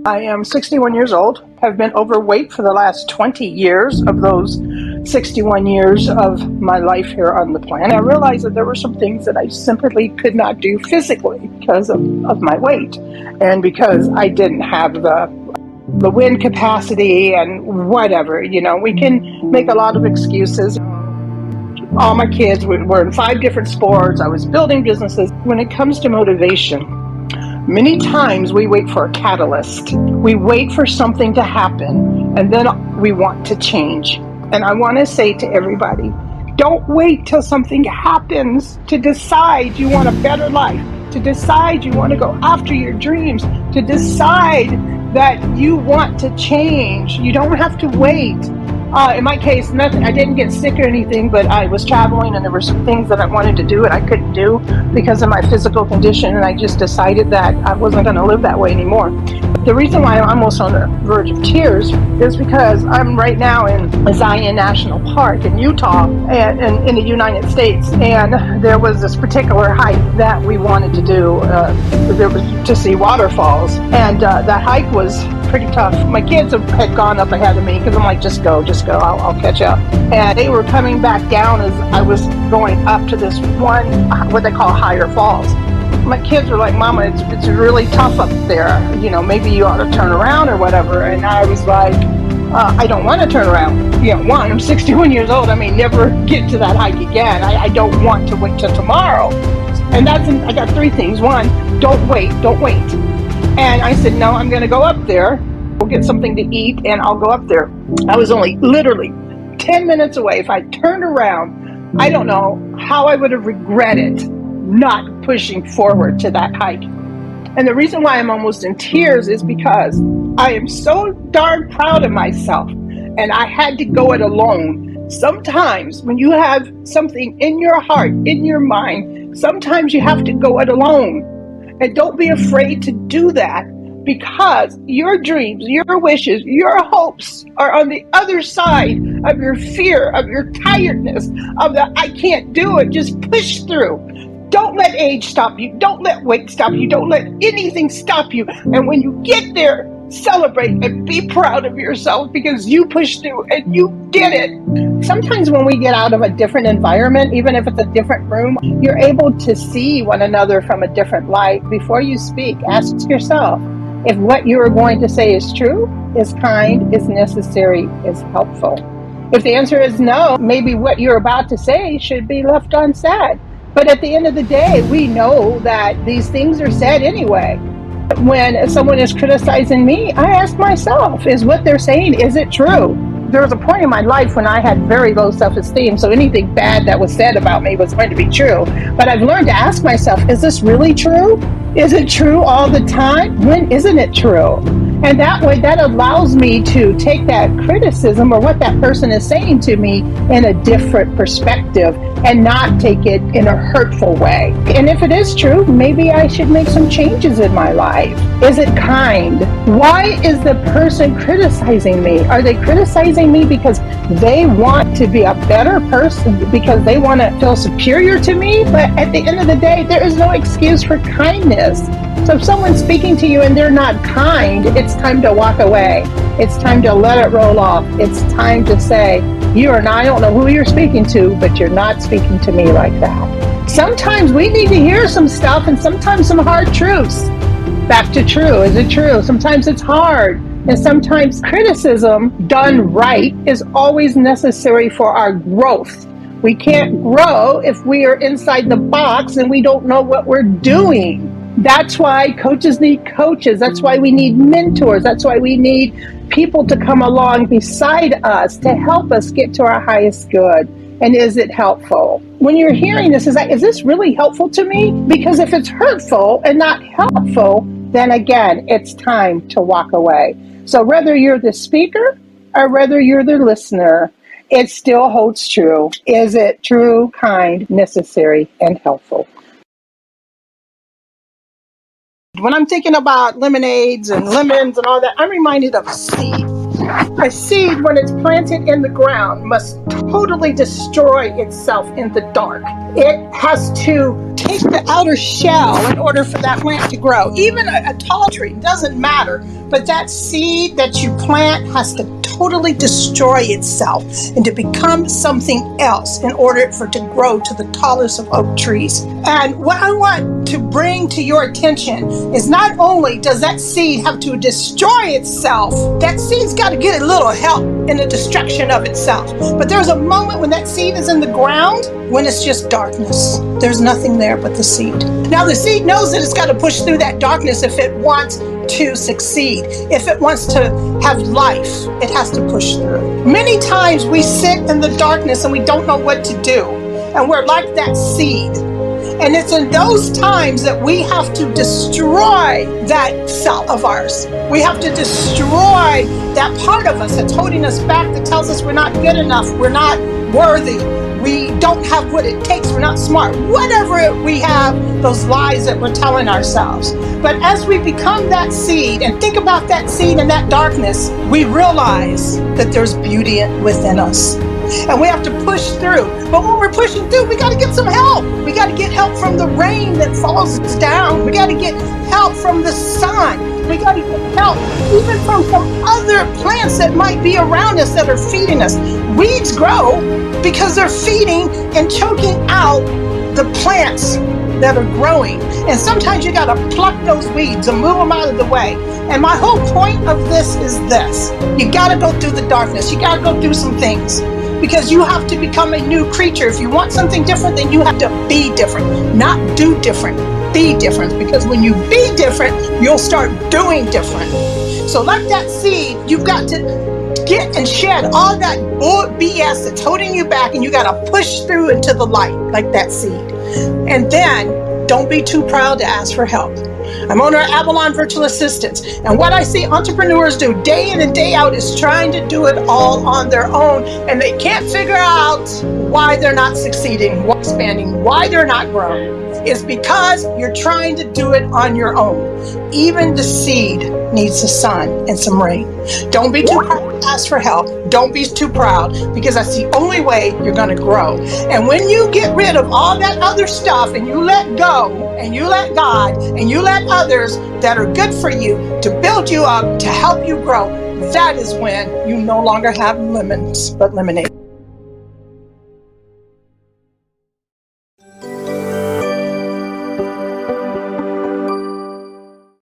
I am 61 years old, have been overweight for the last 20 years of those 61 years of my life here on the planet. I realized that there were some things that I simply could not do physically because of my weight and because I didn't have the wind capacity and whatever. We can make a lot of excuses. All my kids were in 5 different sports. I was building businesses. When it comes to motivation, many times we wait for a catalyst. We wait for something to happen, and then we want to change. And I want to say to everybody, don't wait till something happens to decide you want a better life, to decide you want to go after your dreams, to decide that you want to change. You don't have to wait. In my case, nothing. I didn't get sick or anything, but I was traveling and there were some things that I wanted to do and I couldn't do because of my physical condition, and I just decided that I wasn't going to live that way anymore. The reason why I'm almost on the verge of tears is because I'm right now in Zion National Park in Utah and in the United States, and there was this particular hike that we wanted to do. There was to see waterfalls, and that hike was pretty tough. My kids had gone up ahead of me because I'm like, just go, I'll catch up. And they were coming back down as I was going up to this one, what they call higher falls. My kids were like, Mama, it's really tough up there. Maybe you ought to turn around or whatever. And I was like, I don't want to turn around. One, I'm 61 years old. I may never get to that hike again. I don't want to wait till tomorrow. And I got 3 things. One, don't wait. And I said, no, I'm going to go up there. We'll get something to eat and I'll go up there. I was only literally 10 minutes away. If I turned around, I don't know how I would have regretted not pushing forward to that hike. And the reason why I'm almost in tears is because I am so darn proud of myself, and I had to go it alone. Sometimes when you have something in your heart, in your mind, sometimes you have to go it alone. And don't be afraid to do that, because your dreams, your wishes, your hopes are on the other side of your fear, of your tiredness, of the I can't do it. Just push through. Don't let age stop you. Don't let weight stop you. Don't let anything stop you. And when you get there, celebrate and be proud of yourself because you pushed through and you did it. Sometimes when we get out of a different environment, even if it's a different room, you're able to see one another from a different light. Before you speak, ask yourself if what you are going to say is true, is kind, is necessary, is helpful. If the answer is no, maybe what you're about to say should be left unsaid. But at the end of the day, we know that these things are said anyway. When someone is criticizing me, I ask myself, is what they're saying, is it true? There was a point in my life when I had very low self-esteem, so anything bad that was said about me was going to be true. But I've learned to ask myself, is this really true? Is it true all the time? When isn't it true? And that way, that allows me to take that criticism or what that person is saying to me in a different perspective and not take it in a hurtful way. And if it is true, maybe I should make some changes in my life. Is it kind? Why is the person criticizing me? Are they criticizing me because they want to be a better person, because they want to feel superior to me? But at the end of the day, there is no excuse for kindness. So if someone's speaking to you and they're not kind, it's time to walk away. It's time to let it roll off. It's time to say, I don't know who you're speaking to, but you're not speaking to me like that. Sometimes we need to hear some stuff and sometimes some hard truths. Back to true. Is it true? Sometimes it's hard. And sometimes criticism done right is always necessary for our growth. We can't grow if we are inside the box and we don't know what we're doing. That's why coaches need coaches. That's why we need mentors. That's why we need people to come along beside us to help us get to our highest good. And is it helpful? When you're hearing this, is this really helpful to me? Because if it's hurtful and not helpful, then again, it's time to walk away. So whether you're the speaker or whether you're the listener, it still holds true. Is it true, kind, necessary, and helpful? When I'm thinking about lemonades and lemons and all that, I'm reminded of a seed. A seed, when it's planted in the ground, must totally destroy itself in the dark. It has to take the outer shell in order for that plant to grow. Even a tall tree, doesn't matter. But that seed that you plant has to totally destroy itself and to become something else in order for it to grow to the tallest of oak trees. And what I want to bring to your attention is not only does that seed have to destroy itself, that seed's got to get a little help in the destruction of itself. But there's a moment when that seed is in the ground when it's just darkness. There's nothing there but the seed. Now the seed knows that it's got to push through that darkness if it wants to succeed. If it wants to have life, it has to push through. Many times we sit in the darkness and we don't know what to do. And we're like that seed. And it's in those times that we have to destroy that cell of ours. We have to destroy that part of us that's holding us back, that tells us we're not good enough, we're not worthy, we don't have what it takes, we're not smart, whatever we have, those lies that we're telling ourselves. But as we become that seed and think about that seed in that darkness, we realize that there's beauty within us. And we have to push through. But when we're pushing through, we got to get some help. We got to get help from the rain that falls down. We got to get help from the sun. We got to get help even from some other plants that might be around us that are feeding us. Weeds grow because they're feeding and choking out the plants that are growing. And sometimes you got to pluck those weeds and move them out of the way. And my whole point of this is this. You got to go through the darkness. You got to go do some things. Because you have to become a new creature. If you want something different, then you have to be different. Not do different, be different. Because when you be different, you'll start doing different. So like that seed, you've got to get and shed all that BS that's holding you back, and you got to push through into the light like that seed. And then don't be too proud to ask for help. I'm owner of Avalon Virtual Assistants, and what I see entrepreneurs do day in and day out is trying to do it all on their own, and they can't figure out why they're not succeeding, why expanding, why they're not growing. It's because you're trying to do it on your own. Even the seed needs the sun and some rain. Don't be too proud to ask for help. Don't be too proud, because that's the only way you're going to grow. And when you get rid of all that other stuff and you let go and you let God and you let others that are good for you to build you up, to help you grow, that is when you no longer have lemons but lemonade.